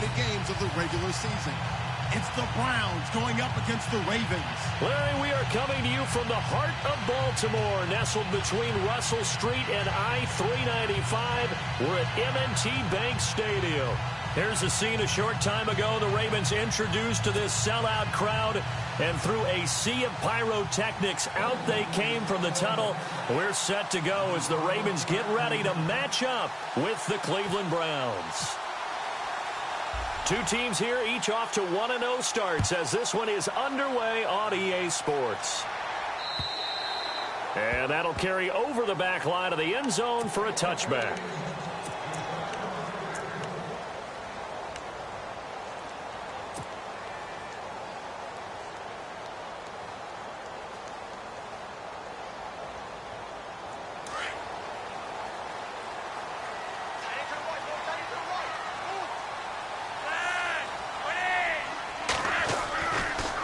anticipated games of the regular season. It's the Browns going up against the Ravens. Larry, we are coming to you from the heart of Baltimore, nestled between Russell Street and I-395. We're at M&T Bank Stadium. Here's a scene a short time ago. The Ravens introduced to this sellout crowd, and through a sea of pyrotechnics, out they came from the tunnel. We're set to go as the Ravens get ready to match up with the Cleveland Browns. Two teams here, each off to 1-0 starts as this one is underway on EA Sports. And that'll carry over the back line of the end zone for a touchback.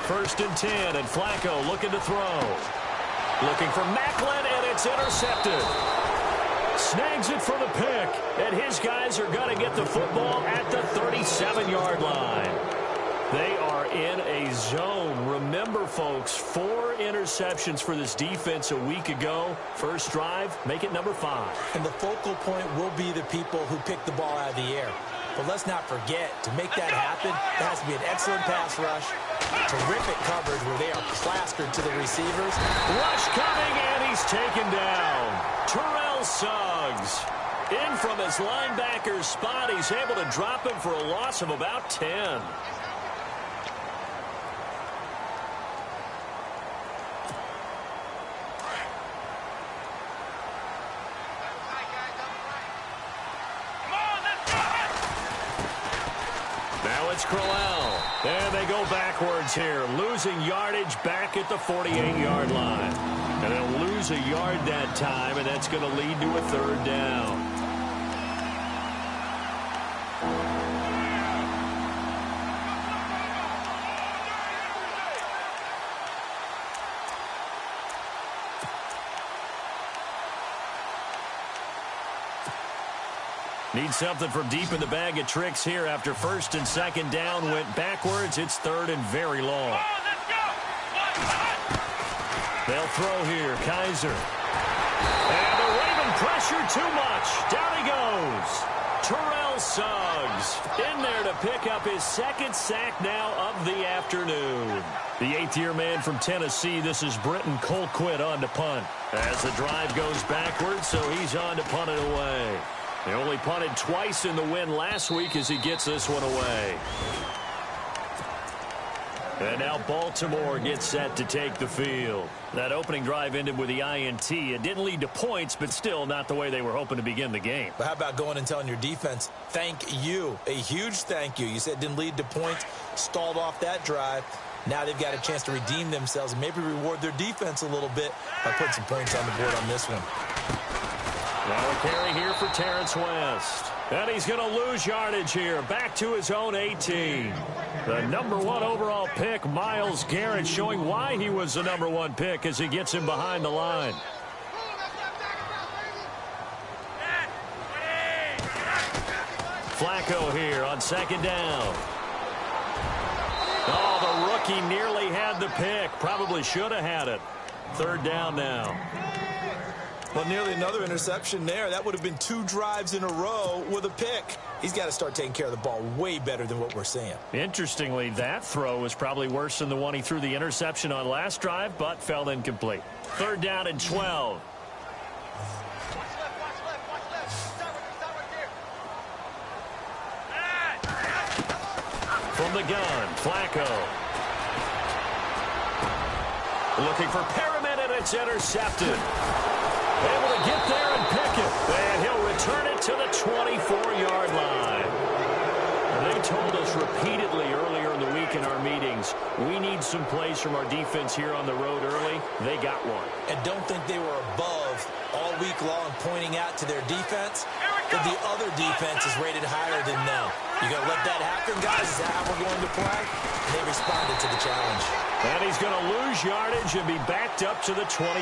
First and 10, and Flacco looking to throw. Looking for Macklin, and it's intercepted. Snags it for the pick, and his guys are going to get the football at the 37-yard line. They are in a zone. Remember, folks, 4 interceptions for this defense a week ago. First drive, make it number 5. And the focal point will be the people who pick the ball out of the air. But let's not forget, to make that happen, there has to be an excellent pass rush, terrific coverage where they are plastered to the receivers. Rush coming, and he's taken down. Terrell Suggs. In from his linebacker's spot, he's able to drop him for a loss of about 10. It's Crowell. And they go backwards here, losing yardage back at the 48-yard line. And they'll lose a yard that time, and that's going to lead to a third down. Need something from deep in the bag of tricks here after first and second down went backwards. It's third and very long. They'll throw here. Kaiser. And the Raven pressure too much. Down he goes. Terrell Suggs in there to pick up his second sack now of the afternoon. The 8th-year man from Tennessee, this is Britton Colquitt on to punt. As the drive goes backwards, so he's on to punt it away. He only punted twice in the win last week as he gets this one away. And now Baltimore gets set to take the field. That opening drive ended with the INT. It didn't lead to points, but still not the way they were hoping to begin the game. But how about going and telling your defense, thank you, a huge thank you. You said it didn't lead to points, stalled off that drive. Now they've got a chance to redeem themselves and maybe reward their defense a little bit by putting some points on the board on this one. Now a carry here for Terrence West. And he's going to lose yardage here. Back to his own 18. The number 1 overall pick, Myles Garrett, showing why he was the number 1 pick as he gets him behind the line. Flacco here on second down. Oh, the rookie nearly had the pick. Probably should have had it. Third down now. Well, nearly another interception there. That would have been 2 drives in a row with a pick. He's got to start taking care of the ball way better than what we're seeing. Interestingly, that throw was probably worse than the one he threw the interception on last drive, but fell incomplete. Third down and 12. From the gun, Flacco. Looking for Perriman, and it's intercepted. Able to get there and pick it. And he'll return it to the 24-yard line. They told us repeatedly earlier in the week in our meetings, we need some plays from our defense here on the road early. They got one. And don't think they were above all week long pointing out to their defense, but the other defense is rated higher than them. You got to let that happen, guys. Is that how we're going to play? And they responded to the challenge. And he's going to lose yardage and be backed up to the 25.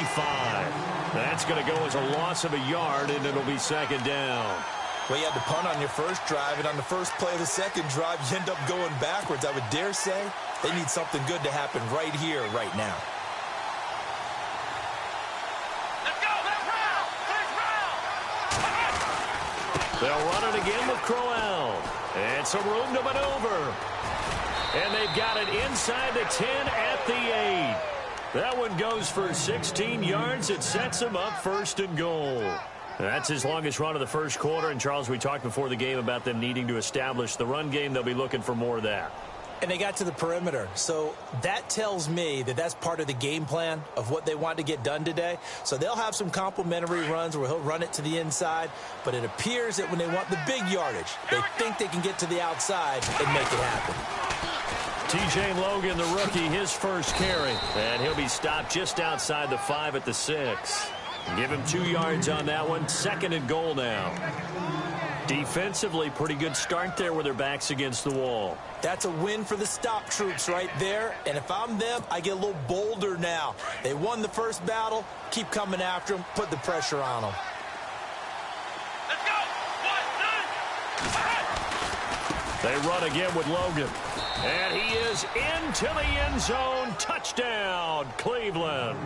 That's going to go as a loss of a yard, and it'll be second down. Well, you had to punt on your first drive, and on the first play of the second drive, you end up going backwards. I would dare say they need something good to happen right here, right now. Let's go! They'll run it again with Crowell. And some room to maneuver. And they've got it inside the 10 at the 8. That one goes for 16 yards. It sets them up first and goal. That's his longest run of the first quarter. And, Charles, we talked before the game about them needing to establish the run game. They'll be looking for more of that. And they got to the perimeter. So that tells me that that's part of the game plan of what they want to get done today. So they'll have some complimentary runs where he'll run it to the inside. But it appears that when they want the big yardage, they think they can get to the outside and make it happen. T.J. Logan, the rookie, his first carry. And he'll be stopped just outside the 5 at the 6. Give him 2 yards on that one. Second and goal now. Defensively, pretty good start there with their backs against the wall. That's a win for the stop troops right there. And if I'm them, I get a little bolder now. They won the first battle. Keep coming after them. Put the pressure on them. Let's go! 1, 9. They run again with Logan. And he is into the end zone. Touchdown, Cleveland.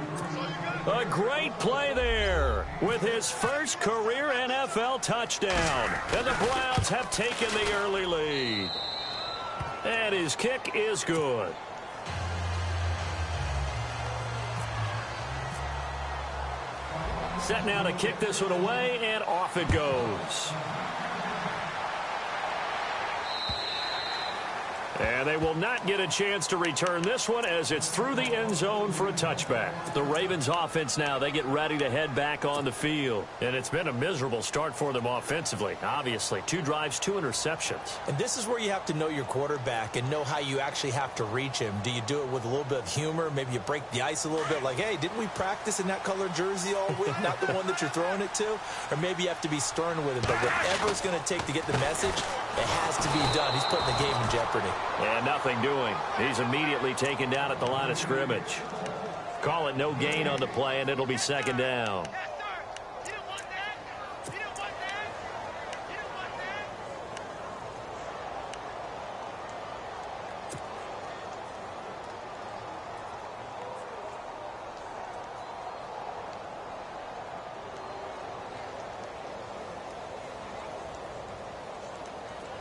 A great play there with his first career NFL touchdown. And the Browns have taken the early lead. And his kick is good. Set now to kick this one away, and off it goes. And they will not get a chance to return this one as it's through the end zone for a touchback. The Ravens offense now, they get ready to head back on the field. And it's been a miserable start for them offensively. Obviously, 2 drives, 2 interceptions. And this is where you have to know your quarterback and know how you actually have to reach him. Do you do it with a little bit of humor? Maybe you break the ice a little bit like, hey, didn't we practice in that colored jersey all week? Not the one that you're throwing it to? Or maybe you have to be stern with him. But whatever it's going to take to get the message, it has to be done. He's putting the game in jeopardy. And nothing doing. He's immediately taken down at the line of scrimmage. Call it no gain on the play, and it'll be second down.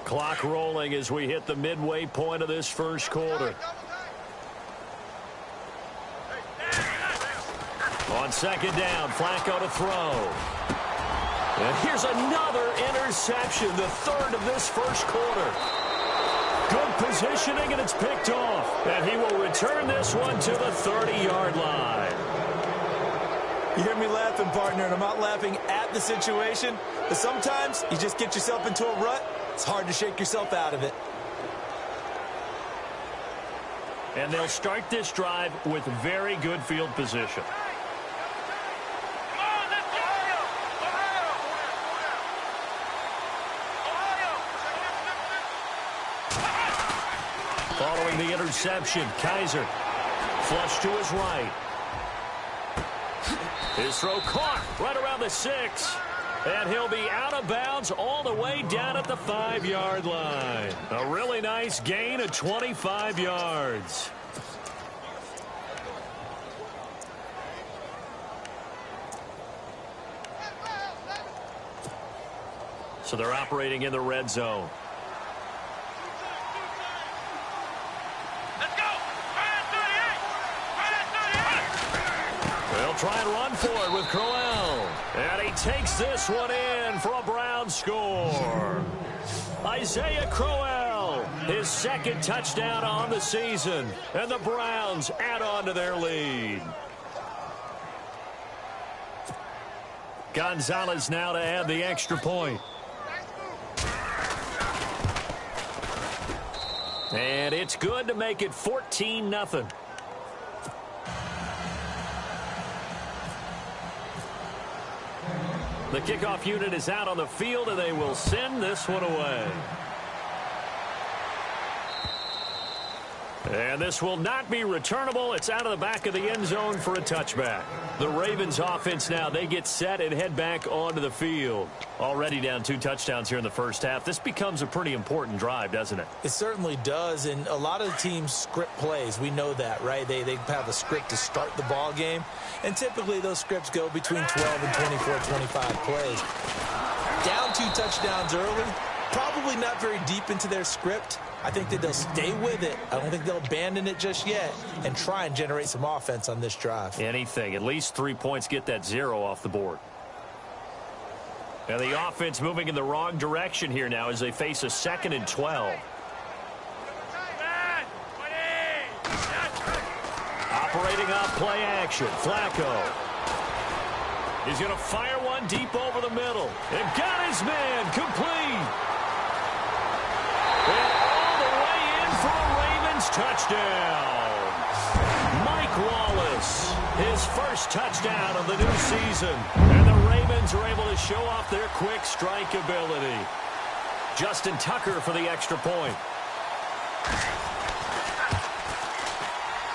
Clock rolling as we hit the midway point of this first quarter. On second down, Flacco to throw. And here's another interception, the third of this first quarter. Good positioning, and it's picked off. And he will return this one to the 30-yard line. You hear me laughing, partner, and I'm not laughing at the situation, but sometimes you just get yourself into a rut. It's hard to shake yourself out of it. And they'll start this drive with very good field position. Following the interception, Kaiser flush to his right. His throw caught right around the 6. And he'll be out of bounds all the way down at the 5-yard line. A really nice gain of 25 yards. So they're operating in the red zone. They'll try and run for it with Crowell. And he takes this one in for a Brown score. Isaiah Crowell, his second touchdown on the season. And the Browns add on to their lead. Gonzalez now to add the extra point. And it's good to make it 14-0. The kickoff unit is out on the field, and they will send this one away. And this will not be returnable. It's out of the back of the end zone for a touchback. The Ravens offense now, they get set and head back onto the field. Already down 2 touchdowns here in the first half. This becomes a pretty important drive, doesn't it? It certainly does, and a lot of the teams script plays. We know that, right? They have a script to start the ball game, and typically those scripts go between 12 and 24, 25 plays. Down 2 touchdowns early, probably not very deep into their script. I think that they'll stay with it. I don't think they'll abandon it just yet and try and generate some offense on this drive. Anything. At least 3 points, get that 0 off the board. And the offense moving in the wrong direction here now as they face a 2nd and 12. Operating off play action. Flacco. He's going to fire one deep over the middle. And got his man complete. And all the way in for a Ravens touchdown. Mike Wallace, his first touchdown of the new season. And the Ravens are able to show off their quick strike ability. Justin Tucker for the extra point.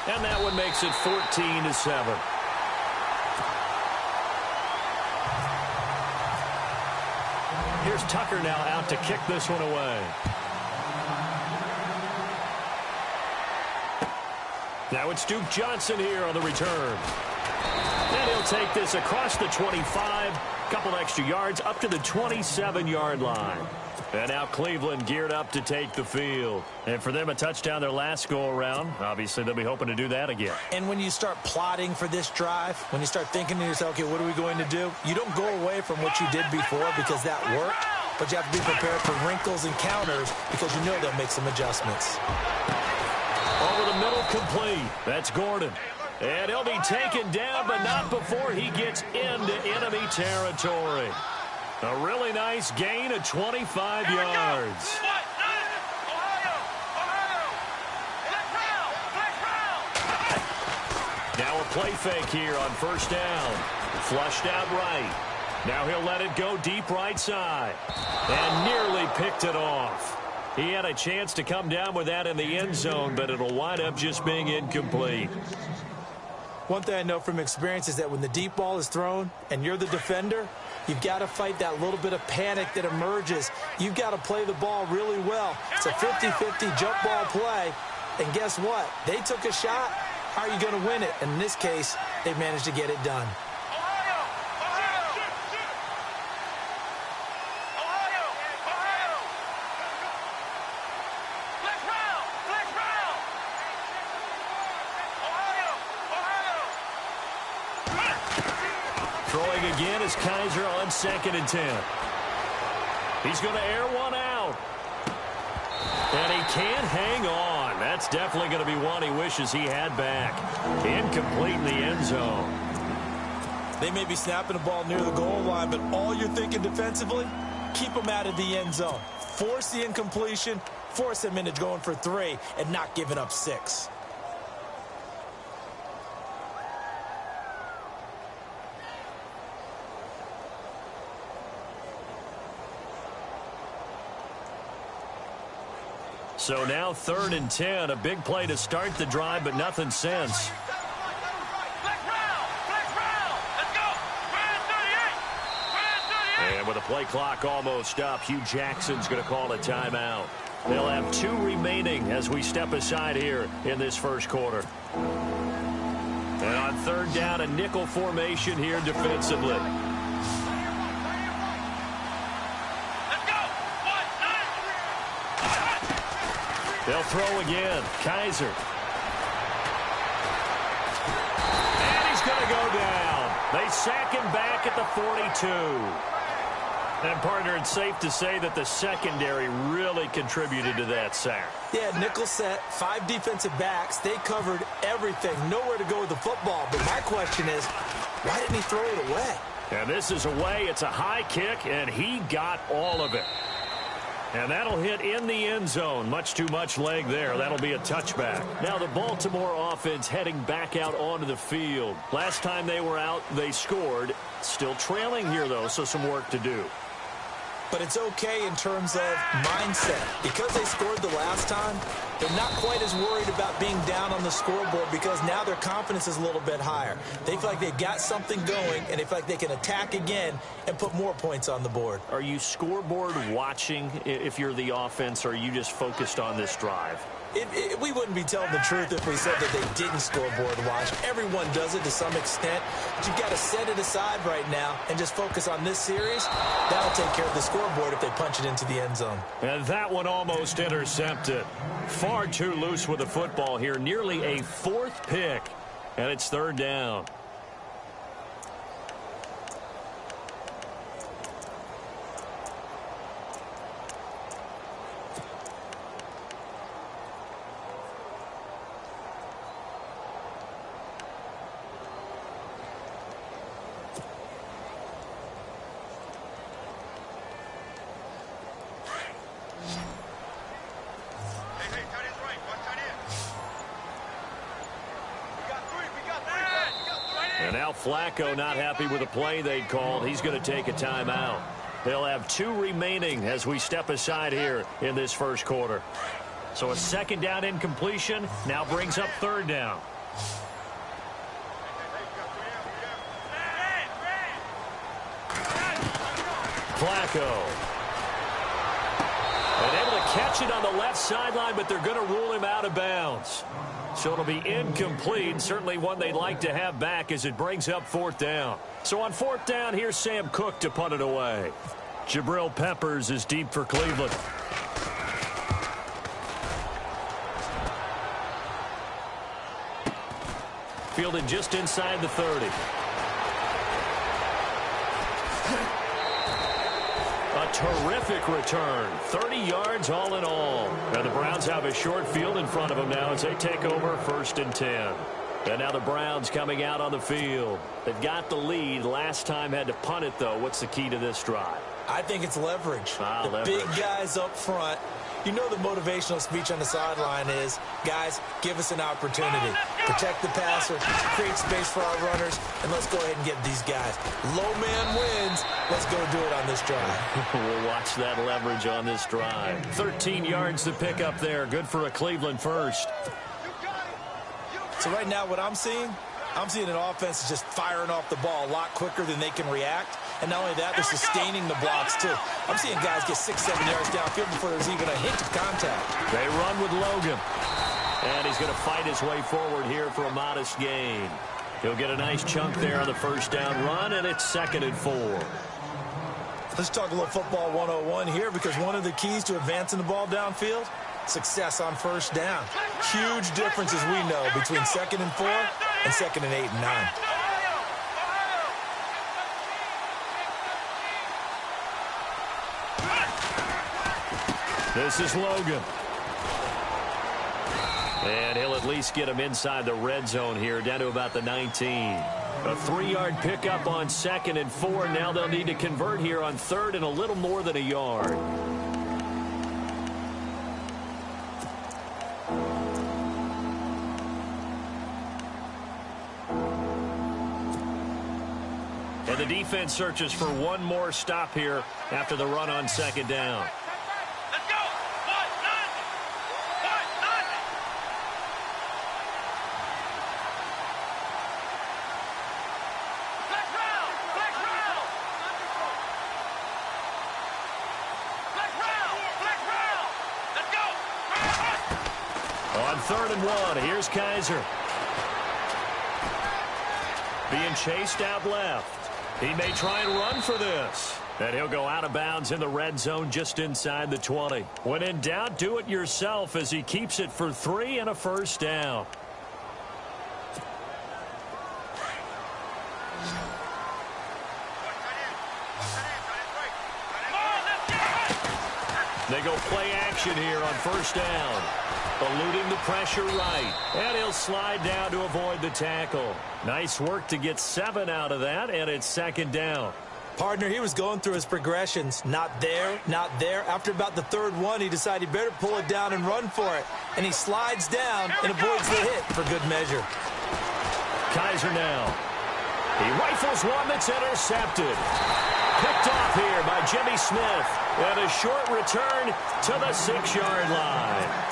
And that one makes it 14-7. Here's Tucker now out to kick this one away. Now it's Duke Johnson here on the return. And he'll take this across the 25, couple extra yards up to the 27-yard line. And now Cleveland geared up to take the field. And for them, a touchdown their last go-around. Obviously, they'll be hoping to do that again. And when you start plotting for this drive, when you start thinking to yourself, okay, what are we going to do? You don't go away from what you did before because that worked, but you have to be prepared for wrinkles and counters because you know they'll make some adjustments. Over the middle, complete. That's Gordon. And he'll be taken down, but not before he gets into enemy territory. A really nice gain of 25 yards. Now a play fake here on first down. Flushed out right. Now he'll let it go deep right side. And nearly picked it off. He had a chance to come down with that in the end zone, but it'll wind up just being incomplete. One thing I know from experience is that when the deep ball is thrown and you're the defender, you've got to fight that little bit of panic that emerges. You've got to play the ball really well. It's a 50-50 jump ball play. And guess what? They took a shot. How are you going to win it? And in this case, they managed to get it done. Throwing again is Kaiser on 2nd and 10. He's going to air one out. And he can't hang on. That's definitely going to be one he wishes he had back. Incomplete in the end zone. They may be snapping the ball near the goal line, but all you're thinking defensively, keep them out of the end zone. Force the incompletion, force them into going for 3, and not giving up 6. So now 3rd and 10, a big play to start the drive, but nothing since. And with the play clock almost up, Hugh Jackson's going to call a timeout. They'll have 2 remaining as we step aside here in this first quarter. And on 3rd down, a nickel formation here defensively. They'll throw again. Kaiser. And he's going to go down. They sack him back at the 42. And, partner, it's safe to say that the secondary really contributed to that sack. Yeah, nickel set, 5 defensive backs. They covered everything. Nowhere to go with the football. But my question is, why didn't he throw it away? And this is away. It's a high kick, and he got all of it. And that'll hit in the end zone. Much too much leg there. That'll be a touchback. Now the Baltimore offense heading back out onto the field. Last time they were out, they scored. Still trailing here, though, so some work to do. But it's okay in terms of mindset. Because they scored the last time, they're not quite as worried about being down on the scoreboard because now their confidence is a little bit higher. They feel like they've got something going, and they feel like they can attack again and put more points on the board. Are you scoreboard watching if you're the offense, or are you just focused on this drive? We wouldn't be telling the truth if we said that they didn't scoreboard watch. Everyone does it to some extent. But you've got to set it aside right now and just focus on this series. That'll take care of the scoreboard if they punch it into the end zone. And that one almost intercepted. Far too loose with the football here. Nearly a fourth pick. And it's third down. And now Flacco not happy with the play they'd called. He's going to take a timeout. They'll have 2 remaining as we step aside here in this first quarter. So a second down incompletion now brings up third down. Flacco. And able to catch it on the left sideline, but they're going to rule him out of bounds. So it'll be incomplete, certainly one they'd like to have back as it brings up fourth down. So on fourth down, here's Sam Cook to punt it away. Jabril Peppers is deep for Cleveland. Fielded just inside the 30. A terrific return. 30 yards all in all. And the Browns have a short field in front of them now as they take over 1st and 10. And now the Browns coming out on the field. They've got the lead. Last time had to punt it, though. What's the key to this drive? I think it's leverage. Leverage. Big guys up front. You know the motivational speech on the sideline is, guys, give us an opportunity. Protect the passer, create space for our runners, and let's go ahead and get these guys. Low man wins. Let's go do it on this drive. We'll watch that leverage on this drive. 13 yards to pick up there. Good for a Cleveland first. So right now what I'm seeing an offense that's just firing off the ball a lot quicker than they can react. And not only that, they're sustaining the blocks, too. I'm seeing guys get 6-7 yards downfield before there's even a hint of contact. They run with Logan. And he's going to fight his way forward here for a modest gain. He'll get a nice chunk there on the first down run, and it's 2nd and 4. Let's talk a little football 101 here, because one of the keys to advancing the ball downfield, success on first down. Huge difference, as we know, between 2nd and 4 and 2nd and 8 and 9. This is Logan. And he'll at least get him inside the red zone here, down to about the 19. A 3-yard pickup on 2nd and 4. Now they'll need to convert here on 3rd and a little more than a yard. And the defense searches for one more stop here after the run on 2nd down. On 3rd and 1, here's Kaiser. Being chased out left. He may try and run for this. And he'll go out of bounds in the red zone just inside the 20. When in doubt, do it yourself as he keeps it for 3 and a first down. They go play action here on first down. Eluding the pressure right. And he'll slide down to avoid the tackle. Nice work to get 7 out of that, and it's 2nd down. Partner, he was going through his progressions. Not there, not there. After about the 3rd one, he decided he better pull it down and run for it. And he slides down and avoids the hit for good measure. Kaiser now. He rifles one that's intercepted. Picked off here by Jimmy Smith. And a short return to the 6-yard line.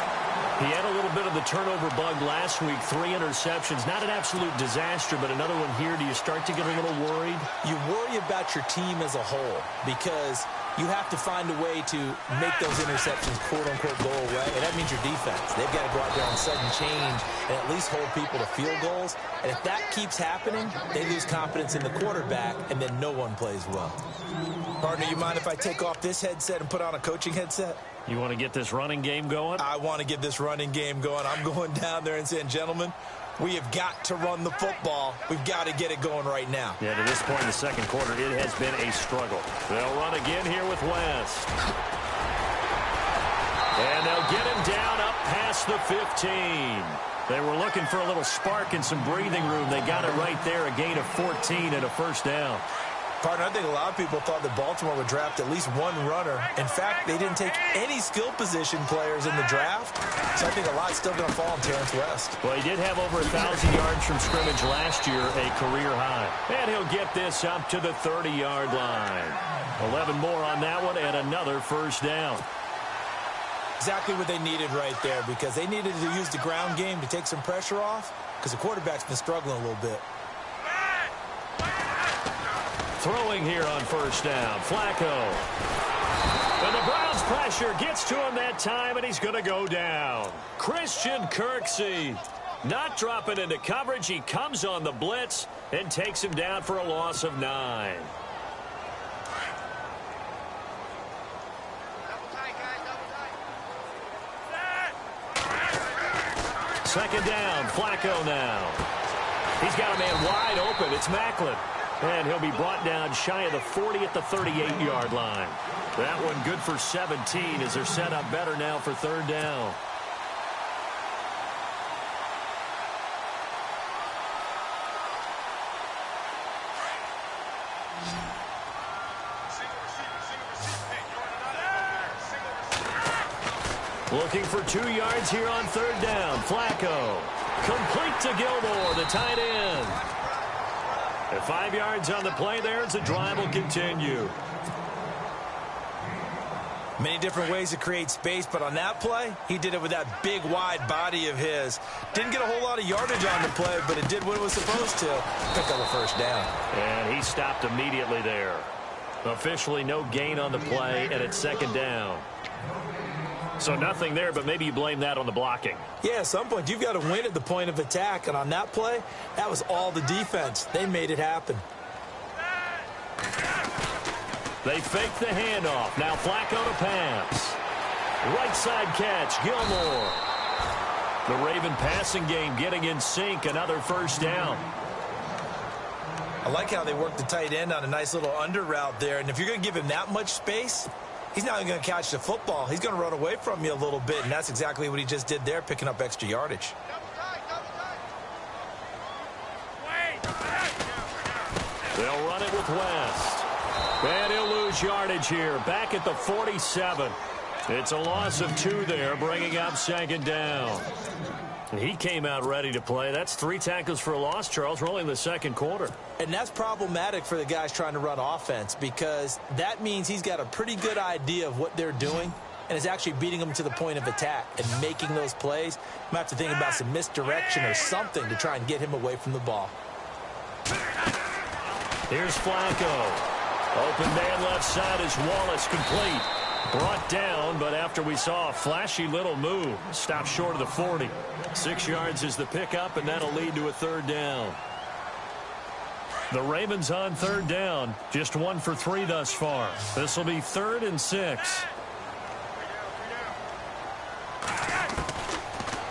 He had a little bit of the turnover bug last week, 3 interceptions. Not an absolute disaster, but another one here. Do you start to get a little worried? You worry about your team as a whole because you have to find a way to make those interceptions, quote-unquote, go away. And that means your defense. They've got to go out there and sudden change and at least hold people to field goals. And if that keeps happening, they lose confidence in the quarterback, and then no one plays well. Partner, you mind if I take off this headset and put on a coaching headset? You want to get this running game going? I want to get this running game going. I'm going down there and saying, gentlemen, we have got to run the football. We've got to get it going right now. Yeah, to this point in the second quarter, it has been a struggle. They'll run again here with West. And they'll get him down up past the 15. They were looking for a little spark and some breathing room. They got it right there, a gain of 14 and a first down. Partner, I think a lot of people thought that Baltimore would draft at least one runner. In fact, they didn't take any skill position players in the draft. So I think a lot's still going to fall on Terrence West. Well, he did have over 1,000 yards from scrimmage last year, a career high. And he'll get this up to the 30-yard line. 11 more on that one and another first down. Exactly what they needed right there because they needed to use the ground game to take some pressure off because the quarterback's been struggling a little bit. Throwing here on first down, Flacco. And the Browns pressure gets to him that time, and he's going to go down. Christian Kirksey not dropping into coverage. He comes on the blitz and takes him down for a loss of 9. Second down, Flacco now. He's got a man wide open. It's Macklin. And he'll be brought down shy of the 40 at the 38-yard line. That one good for 17 as they're set up better now for third down. Looking for 2 yards here on third down. Flacco. Complete to Gilmore, the tight end. At 5 yards on the play there as the drive will continue. Many different ways to create space, but on that play, he did it with that big, wide body of his. Didn't get a whole lot of yardage on the play, but it did what it was supposed to. Picked up a first down. And he stopped immediately there. Officially no gain on the play, and it's second down. So nothing there, but maybe you blame that on the blocking. Yeah, at some point, you've got to win at the point of attack. And on that play, that was all the defense. They made it happen. They fake the handoff. Now Flacco to pass. Right side catch, Gilmore. The Raven passing game getting in sync. Another first down. I like how they worked the tight end on a nice little under route there. And if you're going to give him that much space, he's not going to catch the football. He's going to run away from you a little bit, and that's exactly what he just did there, picking up extra yardage. They'll run it with West. And he'll lose yardage here, back at the 47. It's a loss of 2 there, bringing up second down. He came out ready to play. That's 3 tackles for a loss, Charles, rolling the second quarter. And that's problematic for the guys trying to run offense because that means he's got a pretty good idea of what they're doing and is actually beating them to the point of attack and making those plays. You might have to think about some misdirection or something to try and get him away from the ball. Here's Flacco. Open man left side is Wallace, complete. Brought down, but after we saw a flashy little move, stopped short of the 40. 6 yards is the pickup, and that'll lead to a third down. The Ravens on third down, just 1 for 3 thus far. This will be 3rd and 6.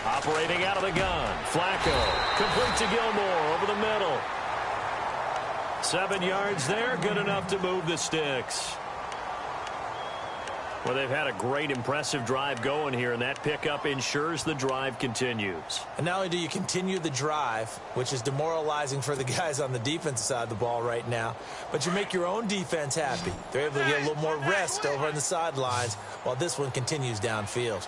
Operating out of the gun, Flacco, complete to Gilmore over the middle. 7 yards there, good enough to move the sticks. Well, they've had a great, impressive drive going here, and that pickup ensures the drive continues. And not only do you continue the drive, which is demoralizing for the guys on the defensive side of the ball right now, but you make your own defense happy. They're able to get a little more rest over on the sidelines while this one continues downfield.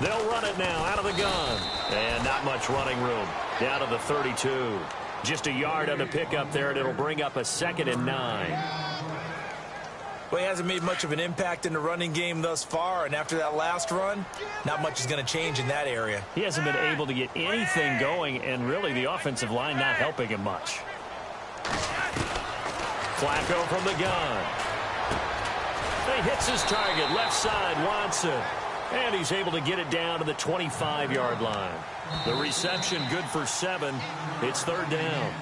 They'll run it now out of the gun. And not much running room. Down to the 32. Just a yard on the pickup there, and it'll bring up a 2nd and 9. Well, he hasn't made much of an impact in the running game thus far, and after that last run, not much is going to change in that area. He hasn't been able to get anything going, and really the offensive line not helping him much. Flacco from the gun. He hits his target, left side, Watson. And he's able to get it down to the 25-yard line. The reception good for 7. It's third down.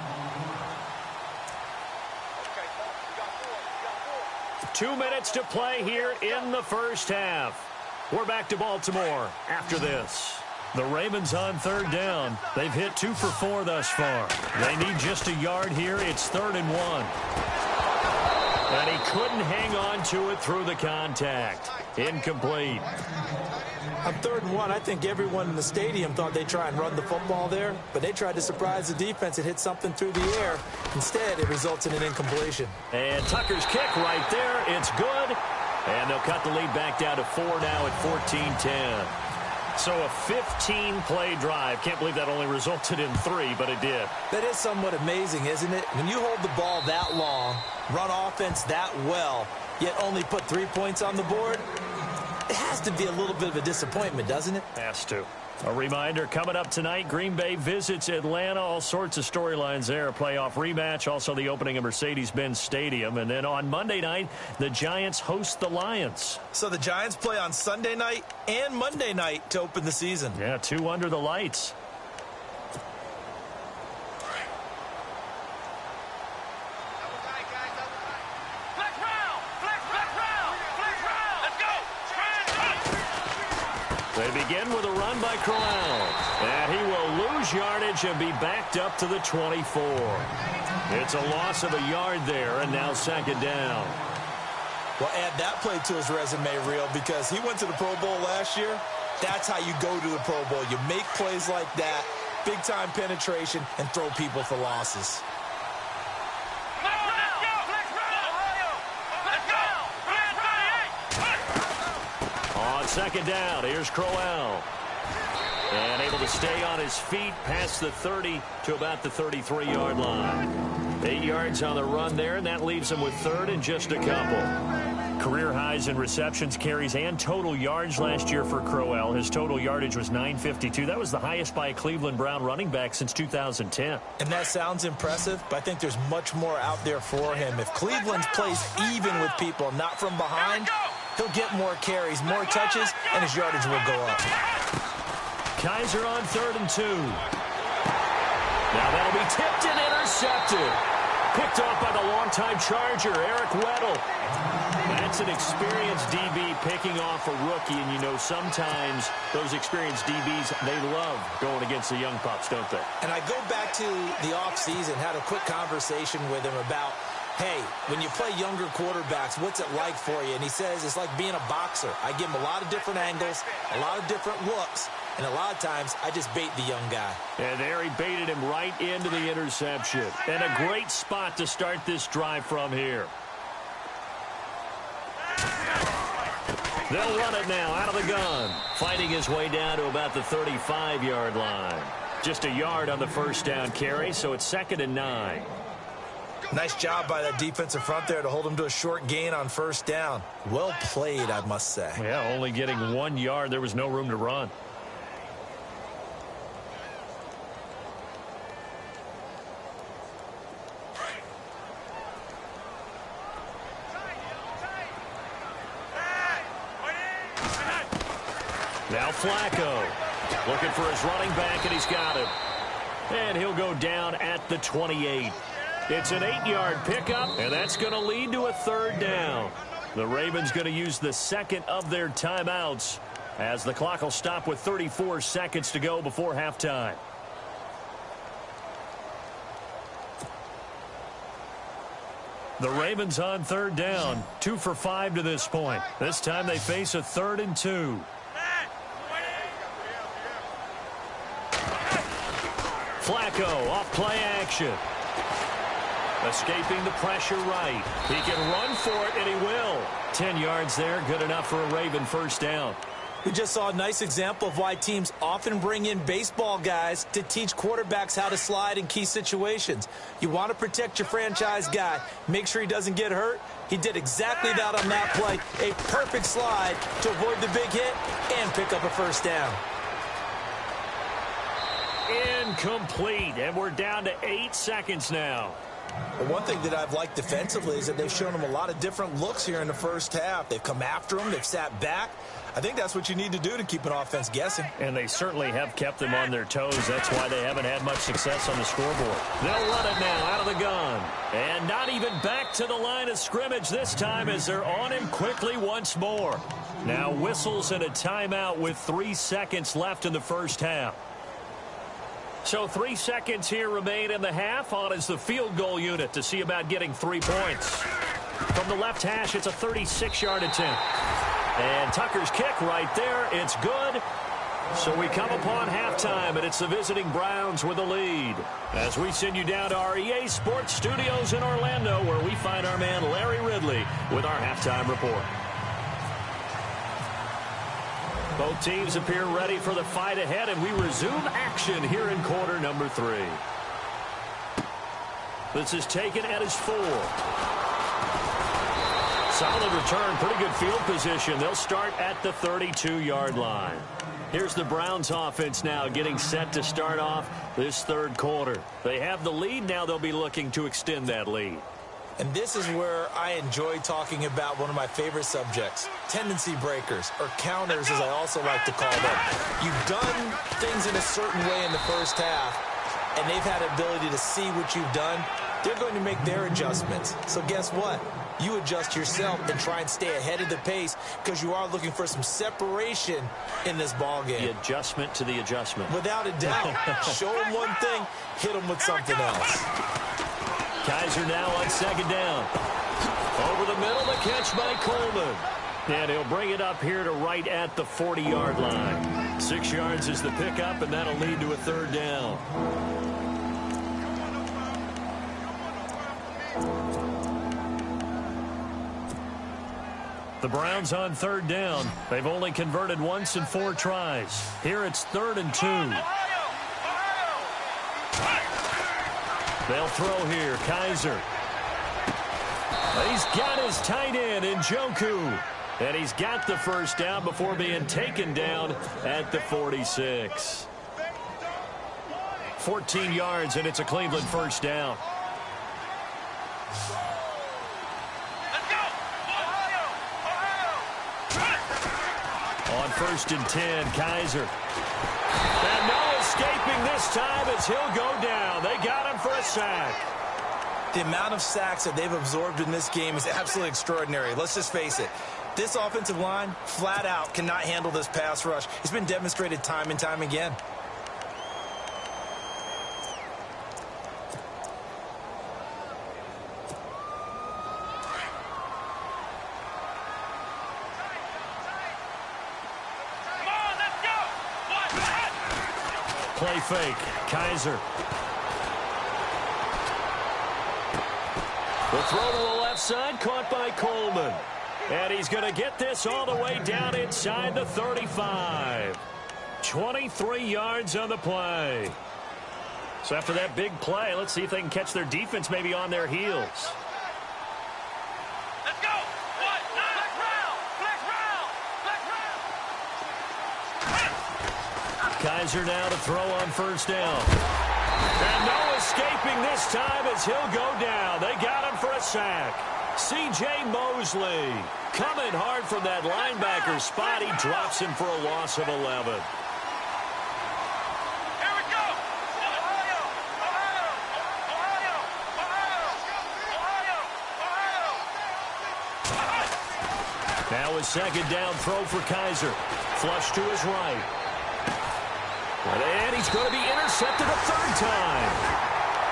2 minutes to play here in the first half. We're back to Baltimore after this. The Ravens on third down. They've hit 2 for 4 thus far. They need just a yard here. It's 3rd and 1. And he couldn't hang on to it through the contact. Incomplete. On 3rd and 1, I think everyone in the stadium thought they'd try and run the football there, but they tried to surprise the defense and hit something through the air. Instead, it results in an incompletion. And Tucker's kick right there. It's good. And they'll cut the lead back down to 4 now at 14-10. So a 15-play drive. Can't believe that only resulted in 3, but it did. That is somewhat amazing, isn't it? When you hold the ball that long, run offense that well, yet only put 3 points on the board, it has to be a little bit of a disappointment, doesn't it? Has to. A reminder, coming up tonight, Green Bay visits Atlanta. All sorts of storylines there. A playoff rematch, also the opening of Mercedes-Benz Stadium. And then on Monday night, the Giants host the Lions. So the Giants play on Sunday night and Monday night to open the season. Yeah, 2 under the lights. They begin with a run by Crowell. And he will lose yardage and be backed up to the 24. It's a loss of a yard there, and now 2nd down. Well, add that play to his resume reel because he went to the Pro Bowl last year. That's how you go to the Pro Bowl. You make plays like that, big-time penetration, and throw people for losses. On 2nd down, here's Crowell. And able to stay on his feet past the 30 to about the 33-yard line. 8 yards on the run there, and that leaves him with 3rd and just a couple. Career highs in receptions, carries, and total yards last year for Crowell. His total yardage was 952. That was the highest by a Cleveland Brown running back since 2010. And that sounds impressive, but I think there's much more out there for him. If Cleveland plays even with people, not from behind, he'll get more carries, more touches, and his yardage will go up. Kaiser on 3rd and 2. Now that'll be tipped and intercepted. Picked off by the longtime Charger, Eric Weddle. That's an experienced DB picking off a rookie, and you know sometimes those experienced DBs, they love going against the young pups, don't they? And I go back to the offseason, had a quick conversation with him about, hey, when you play younger quarterbacks, what's it like for you? And he says it's like being a boxer. I give him a lot of different angles, a lot of different looks, and a lot of times I just bait the young guy. And there he baited him right into the interception. And a great spot to start this drive from here. They'll run it now out of the gun. Fighting his way down to about the 35-yard line. Just a yard on the first down carry, so it's 2nd and 9. Nice job by that defensive front there to hold him to a short gain on first down. Well played, I must say. Yeah, only getting 1 yard. There was no room to run. Now Flacco looking for his running back, and he's got him. And he'll go down at the 28. It's an 8-yard pickup, and that's going to lead to a 3rd down. The Ravens going to use the 2nd of their timeouts as the clock will stop with 34 seconds to go before halftime. The Ravens on 3rd down, 2 for 5 to this point. This time they face a 3rd and 2. Flacco off play action. Escaping the pressure right. He can run for it, and he will. 10 yards there, good enough for a Raven first down. We just saw a nice example of why teams often bring in baseball guys to teach quarterbacks how to slide in key situations. You want to protect your franchise guy. Make sure he doesn't get hurt. He did exactly that on that play. A perfect slide to avoid the big hit and pick up a first down. Incomplete, and we're down to 8 seconds now. Well, one thing that I've liked defensively is that they've shown him a lot of different looks here in the first half. They've come after him. They've sat back. I think that's what you need to do to keep an offense guessing. And they certainly have kept them on their toes. That's why they haven't had much success on the scoreboard. They'll run it now out of the gun. And not even back to the line of scrimmage this time as they're on him quickly once more. Now whistles and a timeout with 3 seconds left in the first half. So 3 seconds here remain in the half. On is the field goal unit to see about getting 3 points. From the left hash, it's a 36-yard attempt. And Tucker's kick right there. It's good. So we come upon halftime, and it's the visiting Browns with the lead. As we send you down to our EA Sports Studios in Orlando, where we find our man Larry Ridley with our halftime report. Both teams appear ready for the fight ahead, and we resume action here in quarter number 3. This is taken at his 4. Solid return, pretty good field position. They'll start at the 32-yard line. Here's the Browns offense now getting set to start off this third quarter. They have the lead. Now they'll be looking to extend that lead. And this is where I enjoy talking about one of my favorite subjects, tendency breakers, or counters as I also like to call them. You've done things in a certain way in the first half, and they've had the ability to see what you've done. They're going to make their adjustments. So guess what? You adjust yourself and try and stay ahead of the pace because you are looking for some separation in this ball game. The adjustment to the adjustment. Without a doubt. Show them one thing, hit them with something else. Kaiser now on second down. Over the middle, the catch by Coleman. And he'll bring it up here to right at the 40-yard line. 6 yards is the pickup, and that'll lead to a third down. The Browns on third down. They've only converted once in 4 tries. Here it's 3rd and 2. They'll throw here. Kaiser. He's got his tight end in Njoku. And he's got the first down before being taken down at the 46. 14 yards, and it's a Cleveland first down. On 1st and 10, Kaiser. And no escaping this time as he'll go down. They got him for a sack. The amount of sacks that they've absorbed in this game is absolutely extraordinary. Let's just face it. This offensive line, flat out, cannot handle this pass rush. It's been demonstrated time and time again. Play fake. Kaiser. The throw to the left side, caught by Coleman. And he's going to get this all the way down inside the 35. 23 yards on the play. So after that big play, let's see if they can catch their defense maybe on their heels. Let's go. Black round. Kaiser now to throw on first down. And no escaping this time as he'll go down. They got him for a sack. C.J. Mosley coming hard from that linebacker spot. He drops him for a loss of 11. Here we go. Ohio. Now a second down throw for Kaiser. Flush to his right. And he's going to be intercepted a third time.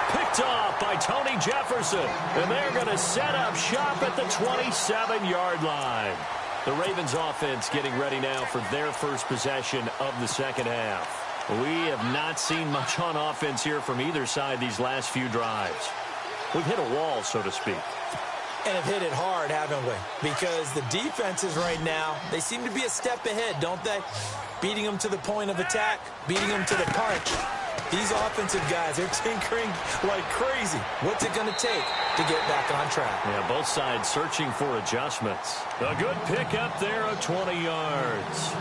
Picked off by Tony Jefferson. And they're going to set up shop at the 27-yard line. The Ravens offense getting ready now for their first possession of the second half. We have not seen much on offense here from either side these last few drives. We've hit a wall, so to speak. And have hit it hard, haven't we? Because the defenses right now, they seem to be a step ahead, don't they? Beating them to the point of attack, beating them to the punch. These offensive guys, they're tinkering like crazy. What's it going to take to get back on track? Yeah, both sides searching for adjustments. A good pickup there of 20 yards.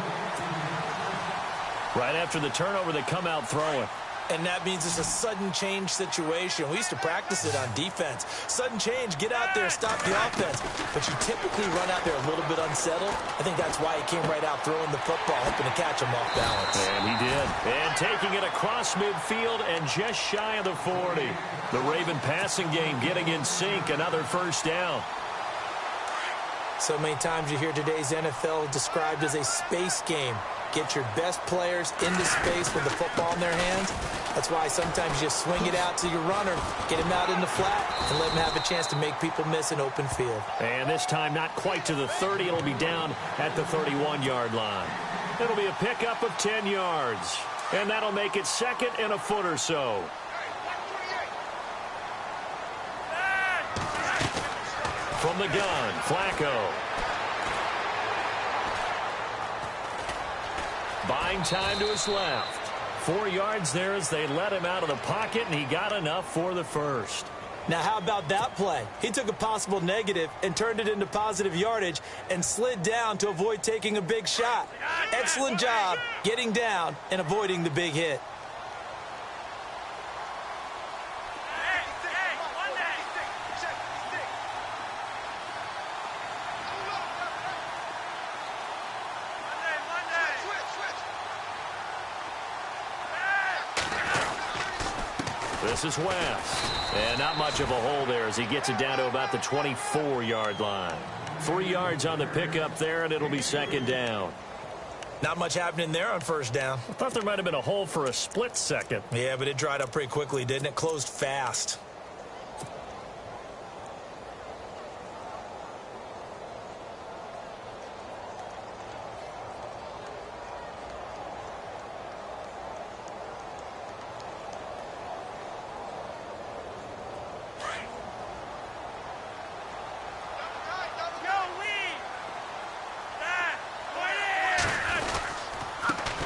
Right after the turnover, they come out throwing. And that means it's a sudden change situation. We used to practice it on defense. Sudden change, get out there, stop the offense. But you typically run out there a little bit unsettled. I think that's why he came right out throwing the football, hoping to catch him off balance. And he did. And taking it across midfield and just shy of the 40. The Raven passing game getting in sync, another first down. So many times you hear today's NFL described as a space game. Get your best players into space with the football in their hands. That's why sometimes you just swing it out to your runner, get him out in the flat, and let him have a chance to make people miss an open field. And this time not quite to the 30. It'll be down at the 31-yard line. It'll be a pickup of 10 yards. And that'll make it second and a foot or so. From the gun, Flacco. Buying time to his left. 4 yards there as they let him out of the pocket, and he got enough for the first. Now, how about that play? He took a possible negative and turned it into positive yardage and slid down to avoid taking a big shot. Excellent job getting down and avoiding the big hit. This is West. And not much of a hole there as he gets it down to about the 24-yard line. 3 yards on the pickup there, and it'll be second down. Not much happening there on first down. I thought there might have been a hole for a split second. Yeah, but it dried up pretty quickly, didn't it? Closed fast.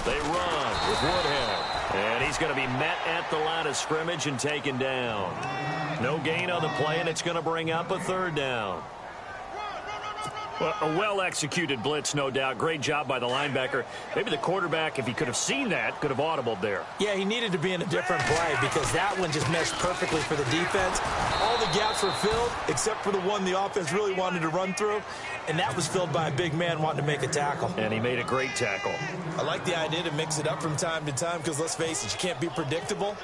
They run with Woodhead. And he's going to be met at the line of scrimmage and taken down. No gain on the play, and it's going to bring up a third down. Well, a well-executed blitz, no doubt. Great job by the linebacker. Maybe the quarterback, if he could have seen that, could have audibled there. Yeah, he needed to be in a different play because that one just meshed perfectly for the defense. All the gaps were filled except for the one the offense really wanted to run through, and that was filled by a big man wanting to make a tackle. And he made a great tackle. I like the idea to mix it up from time to time because, let's face it, you can't be predictable.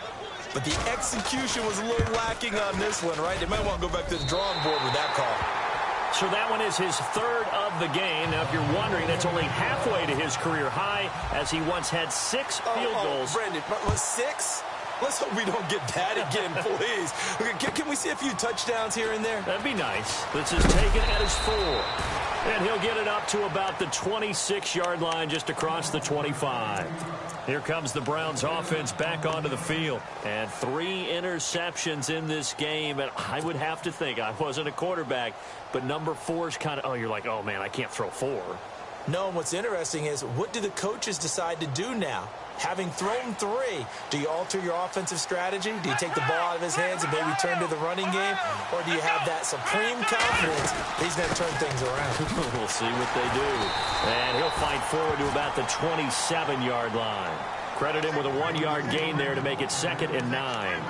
But the execution was a little lacking on this one, right? They might want to go back to the drawing board with that call. So that one is his third of the game. Now, if you're wondering, that's only halfway to his career high as he once had 6 field goals. Brandon, was 6? Let's hope we don't get that again, please. Can we see a few touchdowns here and there? That'd be nice. This is taken at his 4. And he'll get it up to about the 26-yard line just across the 25. Here comes the Browns offense back onto the field. And 3 interceptions in this game. And I would have to think, I wasn't a quarterback, but number 4 is kind of, you're like, oh, man, I can't throw 4. No, and what's interesting is, what do the coaches decide to do now? Having thrown 3, do you alter your offensive strategy? Do you take the ball out of his hands and maybe turn to the running game? Or do you have that supreme confidence that he's going to turn things around? We'll see what they do. And he'll fight forward to about the 27-yard line. Credit him with a 1-yard gain there to make it second and 9.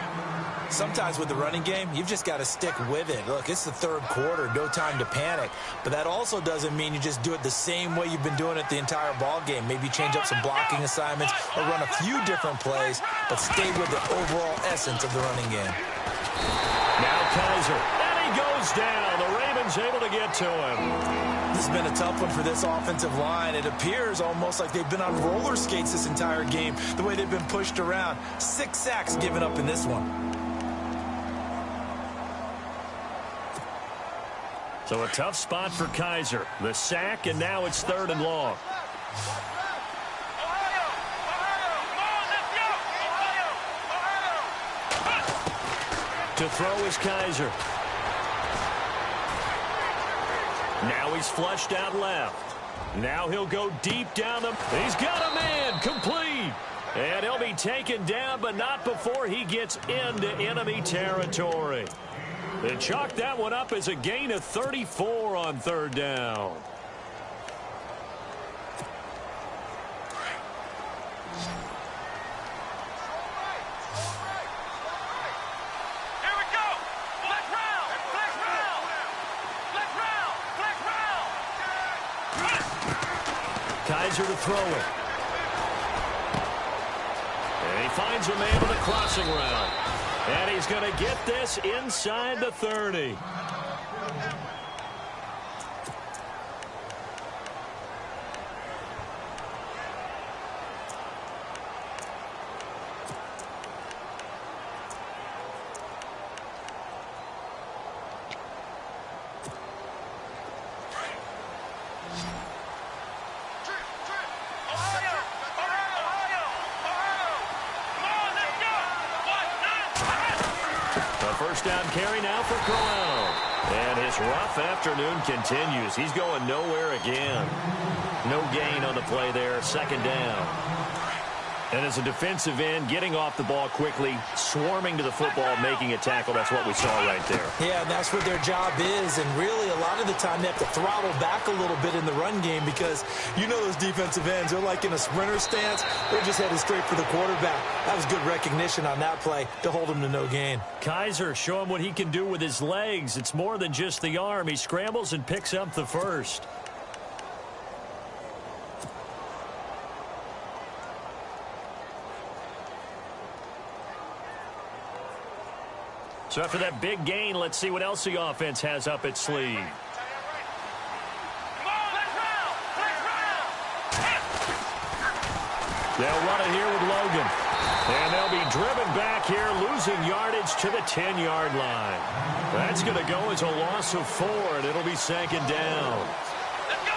Sometimes with the running game, you've just got to stick with it. Look, it's the third quarter, no time to panic. But that also doesn't mean you just do it the same way you've been doing it the entire ball game. Maybe change up some blocking assignments or run a few different plays, but stay with the overall essence of the running game. Now Kaiser, and he goes down. The Ravens able to get to him. This has been a tough one for this offensive line. It appears almost like they've been on roller skates this entire game, the way they've been pushed around. 6 sacks given up in this one. So a tough spot for Kaiser. The sack, and now it's 3rd and long. To throw is Kaiser. Now he's flushed out left. Now he'll go deep down the... He's got a man, complete. And he'll be taken down, but not before he gets into enemy territory. They chalk that one up as a gain of 34 on third down. Kaiser to throw it. And he finds a man with a crossing route. And he's going to get this inside the 30. First down carry now for Corral. And his rough afternoon continues. He's going nowhere again. No gain on the play there. Second down. And as a defensive end, getting off the ball quickly, swarming to the football, making a tackle. That's what we saw right there. Yeah, and that's what their job is. And really, a lot of the time, they have to throttle back a little bit in the run game because you know those defensive ends, they're like in a sprinter stance. They're just headed straight for the quarterback. That was good recognition on that play to hold him to no gain. Kaiser, show him what he can do with his legs. It's more than just the arm. He scrambles and picks up the first. So after that big gain, let's see what else the offense has up its sleeve. They'll run it here with Logan. And they'll be driven back here, losing yardage to the 10-yard line. That's going to go as a loss of 4, and it'll be second down.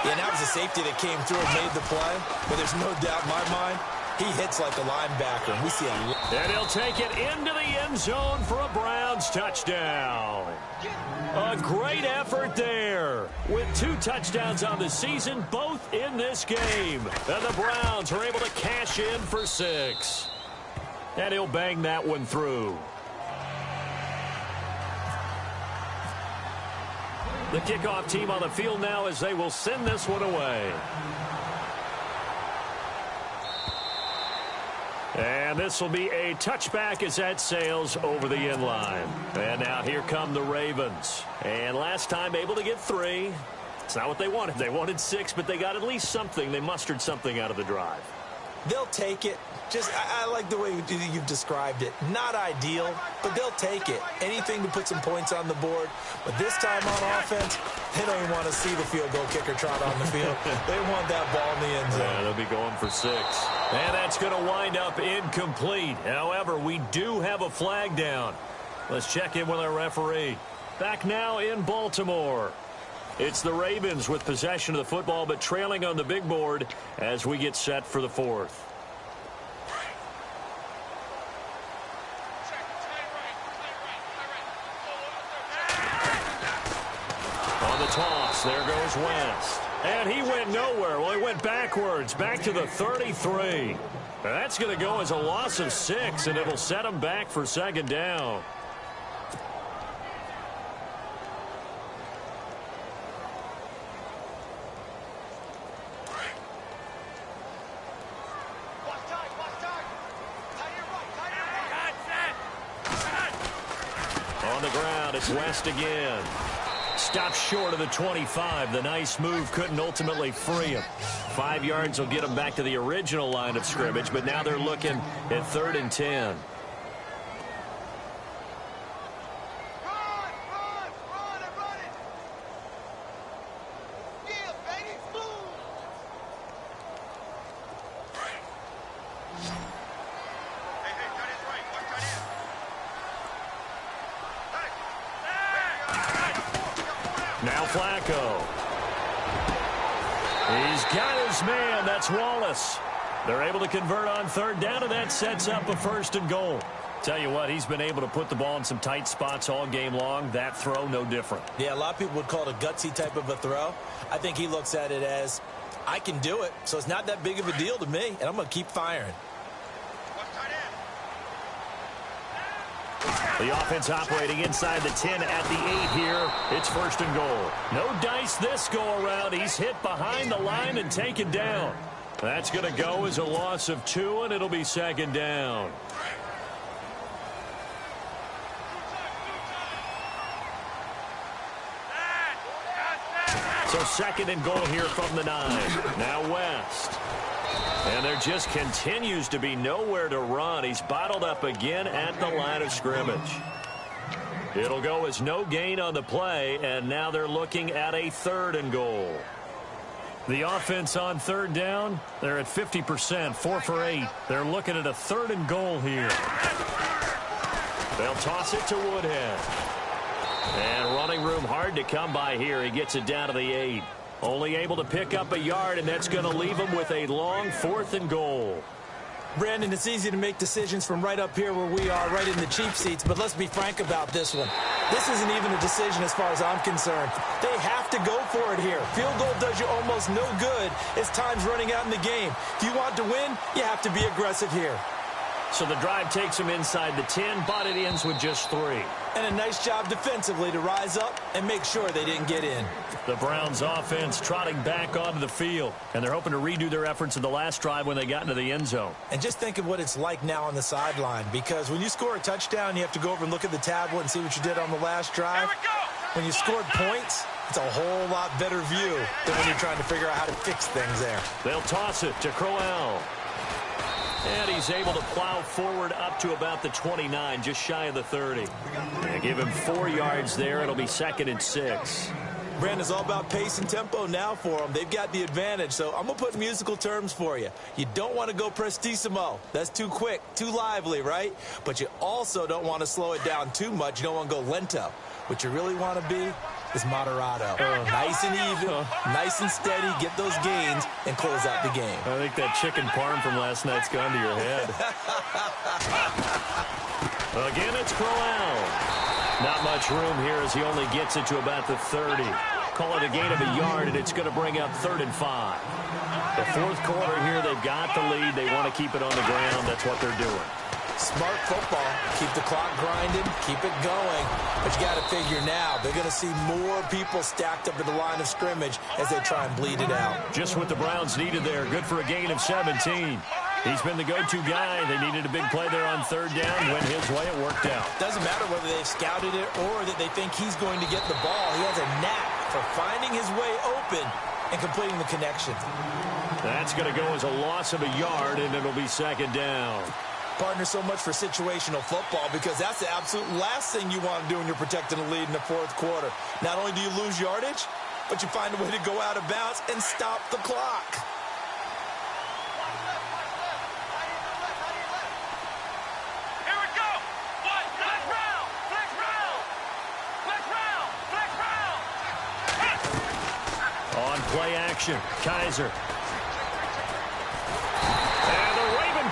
Yeah, and that was a safety that came through and made the play. But there's no doubt in my mind, he hits like a linebacker. And we see and he'll take it into the end zone for a Browns touchdown. A great effort there. With 2 touchdowns on the season, both in this game. And the Browns are able to cash in for 6. And he'll bang that one through. The kickoff team on the field now as they will send this one away. And this will be a touchback as that sails over the end line. And now here come the Ravens. And last time able to get 3. It's not what they wanted. They wanted 6, but they got at least something. They mustered something out of the drive. They'll take it. Just, I like the way you've described it. Not ideal, but they'll take it. Anything to put some points on the board. But this time on offense, they don't even want to see the field goal kicker trot on the field. They want that ball in the end zone. Yeah, they'll be going for 6. And that's going to wind up incomplete. However, we do have a flag down. Let's check in with our referee. Back now in Baltimore. It's the Ravens with possession of the football, but trailing on the big board as we get set for the 4th. On the toss, there goes West. And he went nowhere. Well, he went backwards, back to the 33. That's going to go as a loss of 6, and it'll set him back for second down. On the ground, it's West again. Stopped short of the 25. The nice move couldn't ultimately free him. 5 yards will get him back to the original line of scrimmage, but now they're looking at 3rd and 10. Now Flacco. He's got his man. That's Wallace. They're able to convert on 3rd down, and that sets up a 1st and goal. Tell you what, he's been able to put the ball in some tight spots all game long. That throw, no different. Yeah, a lot of people would call it a gutsy type of a throw. I think he looks at it as, I can do it, so it's not that big of a deal to me, and I'm going to keep firing. The offense operating inside the 10 at the 8 here. It's 1st and goal. No dice this go-around. He's hit behind the line and taken down. That's going to go as a loss of 2, and it'll be 2nd down. So 2nd and goal here from the 9. Now West. And there just continues to be nowhere to run. He's bottled up again at the line of scrimmage. It'll go as no gain on the play, and now they're looking at a 3rd and goal. The offense on 3rd down, they're at 50%, 4 for 8. They're looking at a 3rd and goal here. They'll toss it to Woodhead. And running room hard to come by here. He gets it down to the 8. Only able to pick up a yard, and that's going to leave him with a long 4th and goal. Brandon, it's easy to make decisions from right up here where we are, right in the cheap seats, but let's be frank about this one. This isn't even a decision as far as I'm concerned. They have to go for it here. Field goal does you almost no good as time's running out in the game. If you want to win, you have to be aggressive here. So the drive takes him inside the 10, but it ends with just 3. And a nice job defensively to rise up and make sure they didn't get in. The Browns offense trotting back onto the field, and they're hoping to redo their efforts in the last drive when they got into the end zone. And just think of what it's like now on the sideline, because when you score a touchdown, you have to go over and look at the tablet and see what you did on the last drive. When you scored points, it's a whole lot better view than when you're trying to figure out how to fix things there. They'll toss it to Crowell. And he's able to plow forward up to about the 29, just shy of the 30. And give him 4 yards there. It'll be 2nd and 6. Brandon's all about pace and tempo now for them. They've got the advantage, so I'm going to put musical terms for you. You don't want to go prestissimo. That's too quick, too lively, right? But you also don't want to slow it down too much. You don't want to go lento. What you really want to be is moderato. Nice and even, nice and steady, get those gains, and close out the game. I think that chicken parm from last night's gone to your head. Again, it's Crowell. Not much room here as he only gets it to about the 30. Call it a gain of a yard, and it's going to bring up 3rd and 5. The 4th quarter here, they've got the lead. They want to keep it on the ground. That's what they're doing. Smart football. Keep the clock grinding. Keep it going. But you got to figure now, they're going to see more people stacked up at the line of scrimmage as they try and bleed it out. Just what the Browns needed there. Good for a gain of 17. He's been the go-to guy. They needed a big play there on 3rd down. Went his way. It worked out. Doesn't matter whether they've scouted it or that they think he's going to get the ball. He has a knack for finding his way open and completing the connection. That's going to go as a loss of a yard, and it'll be 2nd down. Partner, so much for situational football, because that's the absolute last thing you want to do when you're protecting a lead in the 4th quarter. Not only do you lose yardage, but you find a way to go out of bounds and stop the clock. Here we go. One, flex round, flex round, flex round, flex round. On play action, Kaiser.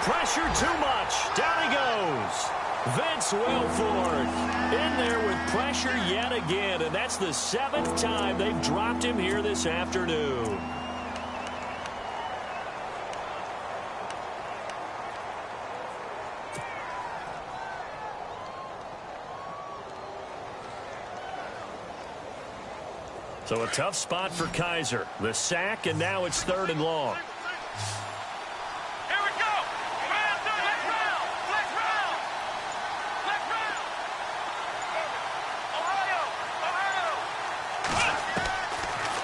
Pressure too much. Down he goes. Vince Wilfork in there with pressure yet again, and that's the 7th time they've dropped him here this afternoon. So a tough spot for Kaiser. The sack, and now it's 3rd and long.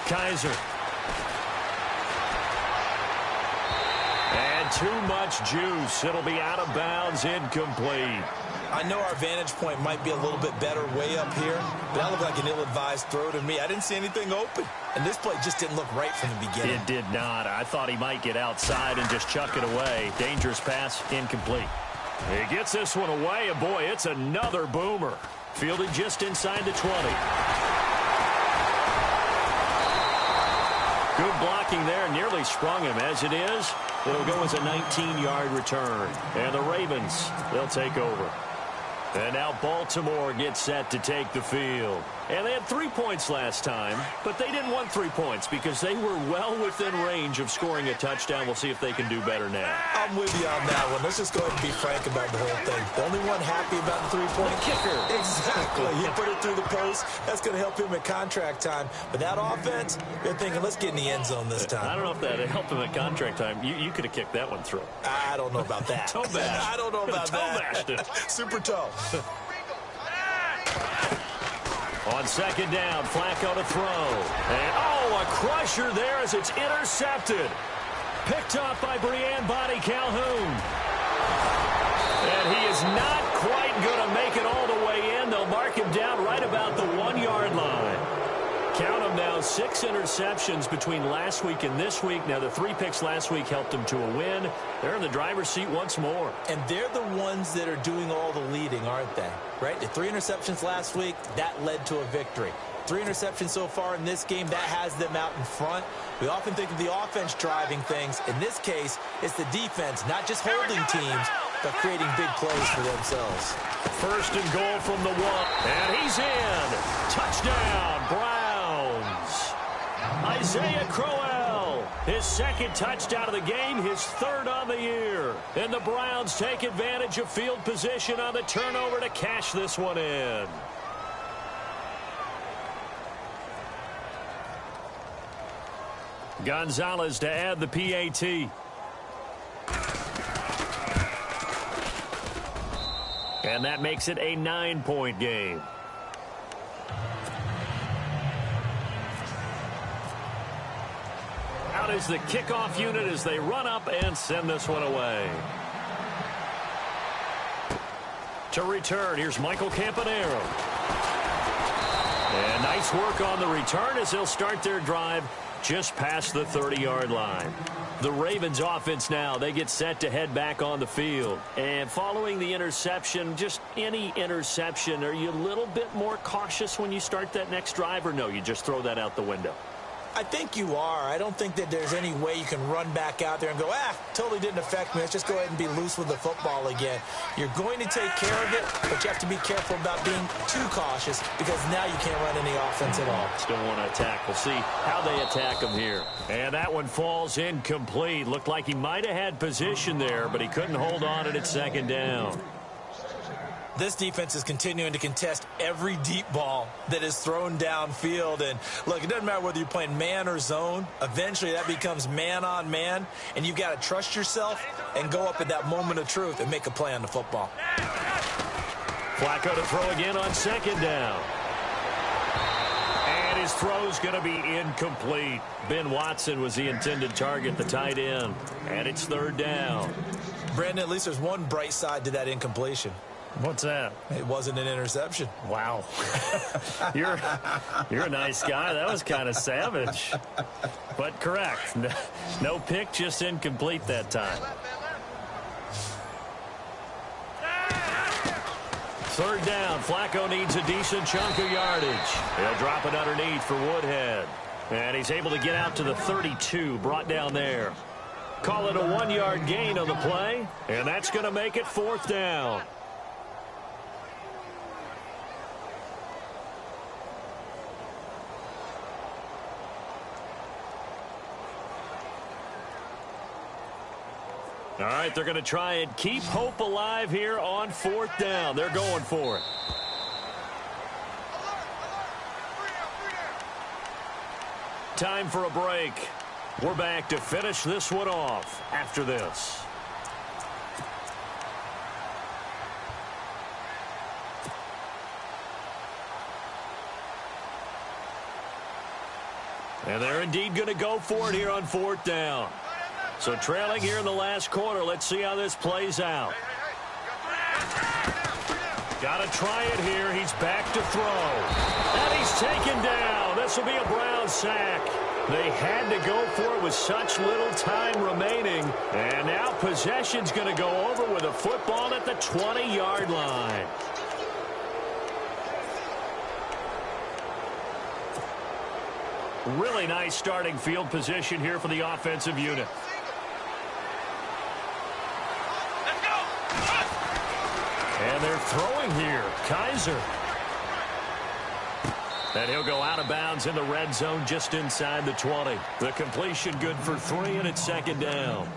Kaiser. And too much juice. It'll be out of bounds, incomplete. I know our vantage point might be a little bit better way up here, but that looked like an ill-advised throw to me. I didn't see anything open, and this play just didn't look right from the beginning. It did not. I thought he might get outside and just chuck it away. Dangerous pass, incomplete. He gets this one away, and boy, it's another boomer. Fielded just inside the 20. Good blocking there, nearly sprung him. As it is, it'll go as a 19-yard return. And the Ravens, they'll take over. And now Baltimore gets set to take the field. And they had 3 points last time, but they didn't want 3 points because they were well within range of scoring a touchdown. We'll see if they can do better now. I'm with you on that one. Let's just go ahead and be frank about the whole thing. The only one happy about the three-point kicker. Exactly. He put it through the post. That's going to help him at contract time. But that offense, they're thinking, let's get in the end zone this time. I don't know if that helped him at contract time. You could have kicked that one through. I don't know about that. Toe bash. I don't know about that. Toe bashed it. Super toe. On second down, Flacco to throw. And, oh, a crusher there as it's intercepted. Picked off by Brian Body Calhoun. And he is not quite going to make it all the way in. They'll mark him down right about the 1-yard line. Count them now, 6 interceptions between last week and this week. Now, the 3 picks last week helped them to a win. They're in the driver's seat once more. And they're the ones that are doing all the leading, aren't they? Right? The 3 interceptions last week, that led to a victory. 3 interceptions so far in this game, that has them out in front. We often think of the offense driving things. In this case, it's the defense, not just holding teams, but creating big plays for themselves. First and goal from the 1. And he's in. Touchdown, Browns. Isaiah Crowell, his 2nd touchdown of the game, his 3rd on the year. And the Browns take advantage of field position on the turnover to cash this one in. Gonzalez to add the PAT. And that makes it a 9-point game. Out is the kickoff unit as they run up and send this one away. To return, here's Michael Campanaro. And nice work on the return as they'll start their drive just past the 30-yard line. The Ravens offense now, they get set to head back on the field. And following the interception, just any interception, are you a little bit more cautious when you start that next drive, or no, you just throw that out the window? I think you are. I don't think that there's any way you can run back out there and go, totally didn't affect me. Let's just go ahead and be loose with the football again. You're going to take care of it, but you have to be careful about being too cautious because now you can't run any offense at all. Still want to attack. We'll see how they attack him here. And that one falls incomplete. Looked like he might have had position there, but he couldn't hold on at 2nd down. This defense is continuing to contest every deep ball that is thrown downfield. And, look, it doesn't matter whether you're playing man or zone. Eventually, that becomes man-on-man, and you've got to trust yourself and go up at that moment of truth and make a play on the football. Flacco to throw again on 2nd down. And his throw's going to be incomplete. Ben Watson was the intended target, the tight end. And it's 3rd down. Brandon, at least there's one bright side to that incompletion. What's that? It wasn't an interception. Wow. You're a nice guy. That was kind of savage. But correct. No pick, just incomplete that time. 3rd down. Flacco needs a decent chunk of yardage. He'll drop it underneath for Woodhead. And he's able to get out to the 32, brought down there. Call it a 1-yard gain on the play, and that's going to make it 4th down. All right, they're going to try and keep hope alive here on 4th down. They're going for it. Time for a break. We're back to finish this one off after this. And they're indeed going to go for it here on 4th down. So trailing here in the last quarter. Let's see how this plays out. Got to try it here. He's back to throw. And he's taken down. This will be a Brown sack. They had to go for it with such little time remaining. And now possession's going to go over with a football at the 20-yard line. Really nice starting field position here for the offensive unit. they're throwing here. Kaiser. And he'll go out of bounds in the red zone just inside the 20. The completion good for 3, and it's second down.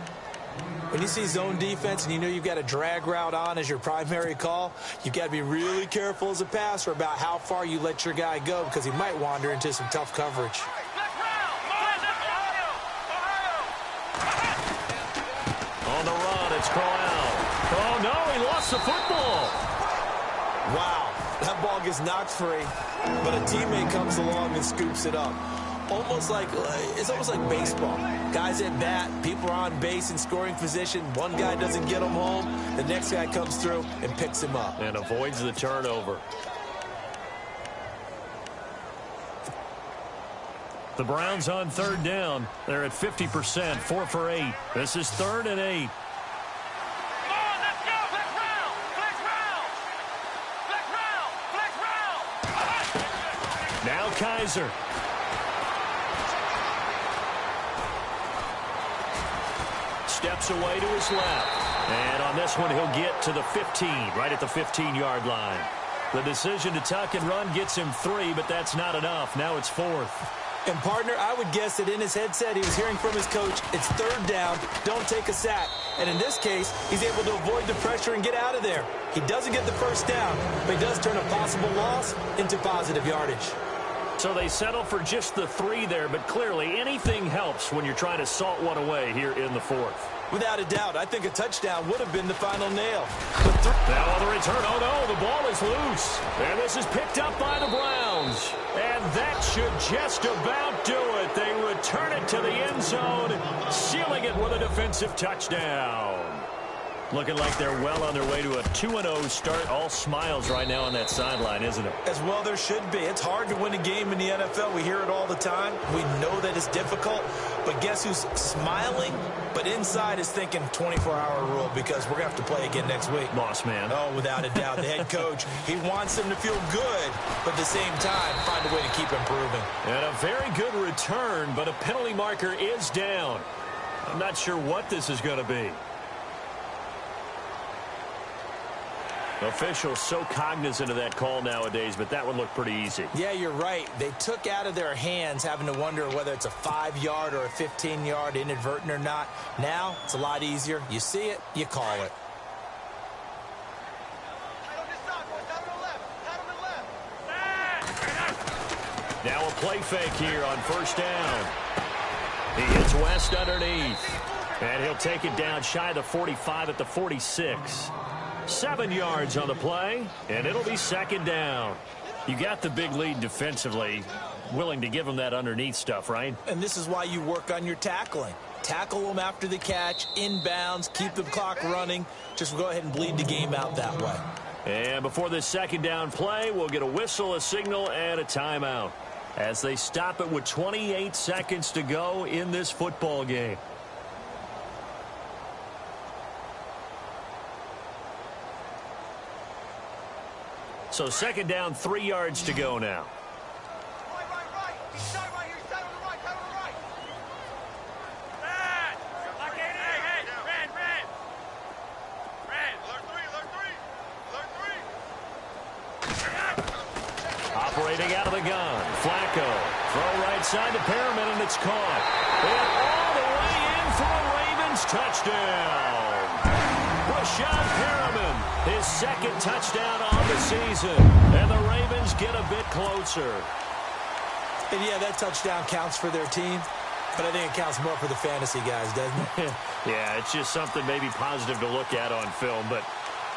When you see zone defense and you know you've got a drag route on as your primary call, you've got to be really careful as a passer about how far you let your guy go because he might wander into some tough coverage. On the run, it's Crowell. Oh, no, he lost the football. Wow, that ball gets knocked free, but a teammate comes along and scoops it up. It's almost like baseball. Guys at bat, people are on base in scoring position. One guy doesn't get him home. The next guy comes through and picks him up. And avoids the turnover. The Browns on third down. They're at 50%, 4 for 8. This is 3rd and 8. Now Kaiser. Steps away to his left. And on this one, he'll get to the 15, right at the 15-yard line. The decision to tuck and run gets him 3, but that's not enough. Now it's 4th. And, partner, I would guess that in his headset he was hearing from his coach, it's 3rd down, don't take a sack. And in this case, he's able to avoid the pressure and get out of there. He doesn't get the first down, but he does turn a possible loss into positive yardage. So they settle for just the 3 there, but clearly anything helps when you're trying to salt one away here in the 4th. Without a doubt, I think a touchdown would have been the final nail. Now on the return, oh no, the ball is loose. And this is picked up by the Browns. And that should just about do it. They return it to the end zone, sealing it with a defensive touchdown. Looking like they're well on their way to a 2-0 start. All smiles right now on that sideline, isn't it? As well there should be. It's hard to win a game in the NFL. We hear it all the time. We know that it's difficult. But guess who's smiling? But inside is thinking 24-hour rule because we're going to have to play again next week. Boss man. Oh, without a doubt. The head coach, he wants them to feel good, but at the same time, find a way to keep improving. And a very good return, but a penalty marker is down. I'm not sure what this is going to be. Officials so cognizant of that call nowadays, but that would look pretty easy. Yeah, you're right. They took out of their hands having to wonder whether it's a 5-yard or a 15-yard inadvertent or not. Now, it's a lot easier. You see it, you call it. Now a play fake here on first down. He hits West underneath. And he'll take it down shy of the 45 at the 46. 7 yards on the play, and it'll be second down. You got the big lead defensively, willing to give them that underneath stuff, right? And this is why you work on your tackling. Tackle them after the catch, inbounds, keep the clock running. Just go ahead and bleed the game out that way. And before this second down play, we'll get a whistle, a signal, and a timeout as they stop it with 28 seconds to go in this football game. So second down, 3 yards to go now. Right. He's shot right here. He's shot on the right. Cut on the right. Red. Operating out of the gun. Flacco. Throw right side to Perriman, and it's caught. And all the way in for a Ravens touchdown. Rashad Perriman, his second touchdown on the season. And the Ravens get a bit closer. And yeah, that touchdown counts for their team, but I think it counts more for the fantasy guys, doesn't it? Yeah, it's just something maybe positive to look at on film, but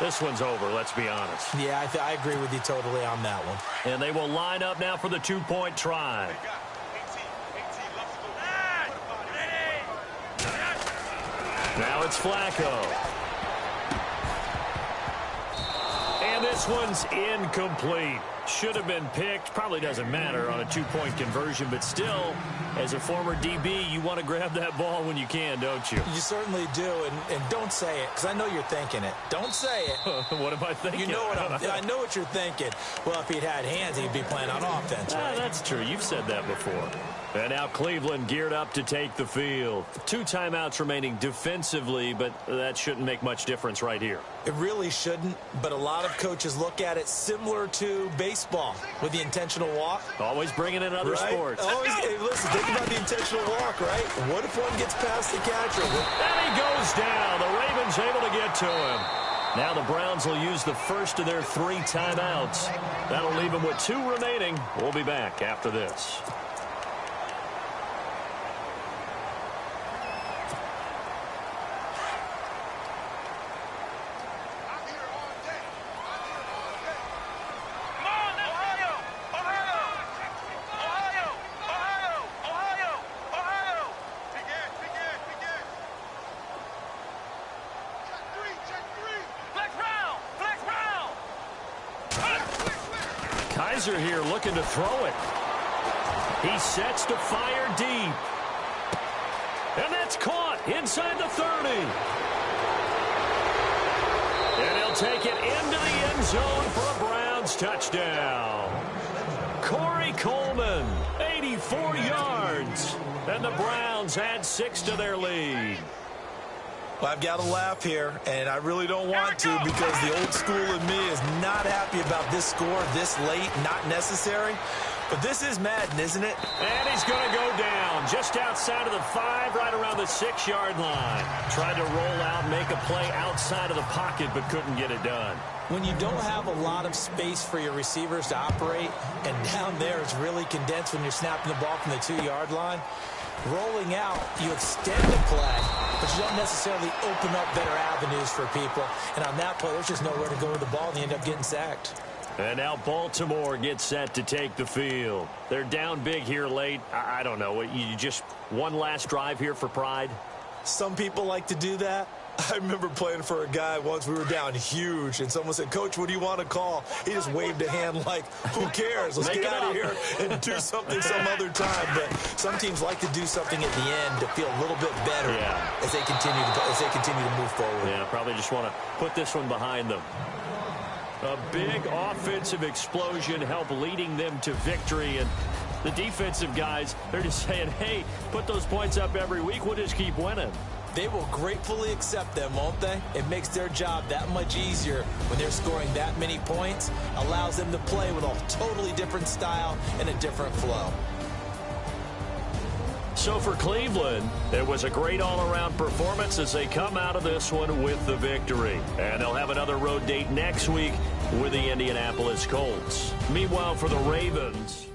this one's over, let's be honest. Yeah, I agree with you totally on that one. And they will line up now for the two-point try. Now it's Flacco. And this one's incomplete. Should have been picked. Probably doesn't matter on a two-point conversion, but still, as a former DB, you want to grab that ball when you can, don't you? You certainly do, and don't say it, because I know you're thinking it. Don't say it. What am I thinking? You know what I know what you're thinking. Well, if he'd had hands, he'd be playing on offense, right? That's true. You've said that before. And now Cleveland geared up to take the field. 2 timeouts remaining defensively, but that shouldn't make much difference right here. It really shouldn't, but a lot of coaches look at it similar to baseball with the intentional walk. Always bringing in other sports. Always, hey, listen, think about the intentional walk, right? What if one gets past the catcher? And he goes down. The Ravens able to get to him. Now the Browns will use the first of their 3 timeouts. That'll leave them with 2 remaining. We'll be back after this. Kaiser here looking to throw it. He sets to fire deep. And that's caught inside the 30. And he'll take it into the end zone for a Browns touchdown. Corey Coleman, 84 yards. And the Browns add 6 to their lead. Well, I've got to laugh here, and I really don't want to because the old school in me is not happy about this score this late, not necessary. But this is Madden, isn't it? And he's going to go down just outside of the 5, right around the 6-yard line. Tried to roll out, make a play outside of the pocket, but couldn't get it done. When you don't have a lot of space for your receivers to operate, and down there it's really condensed when you're snapping the ball from the 2-yard line, rolling out, you extend the play, but you don't necessarily open up better avenues for people. And on that play, there's just nowhere to go with the ball, and you end up getting sacked. And now Baltimore gets set to take the field. They're down big here late. I don't know. You just one last drive here for pride? Some people like to do that. I remember playing for a guy once. We were down huge, and someone said, "Coach, what do you want to call?" He just waved a hand like, who cares? Let's get out of here and do something some other time. But some teams like to do something at the end to feel a little bit better as they continue to move forward. Yeah, probably just want to put this one behind them. A big offensive explosion helped leading them to victory, and the defensive guys, they're just saying, hey, put those points up every week. We'll just keep winning. They will gratefully accept them, won't they? It makes their job that much easier when they're scoring that many points. Allows them to play with a totally different style and a different flow. So for Cleveland, it was a great all-around performance as they come out of this one with the victory. And they'll have another road date next week with the Indianapolis Colts. Meanwhile, for the Ravens,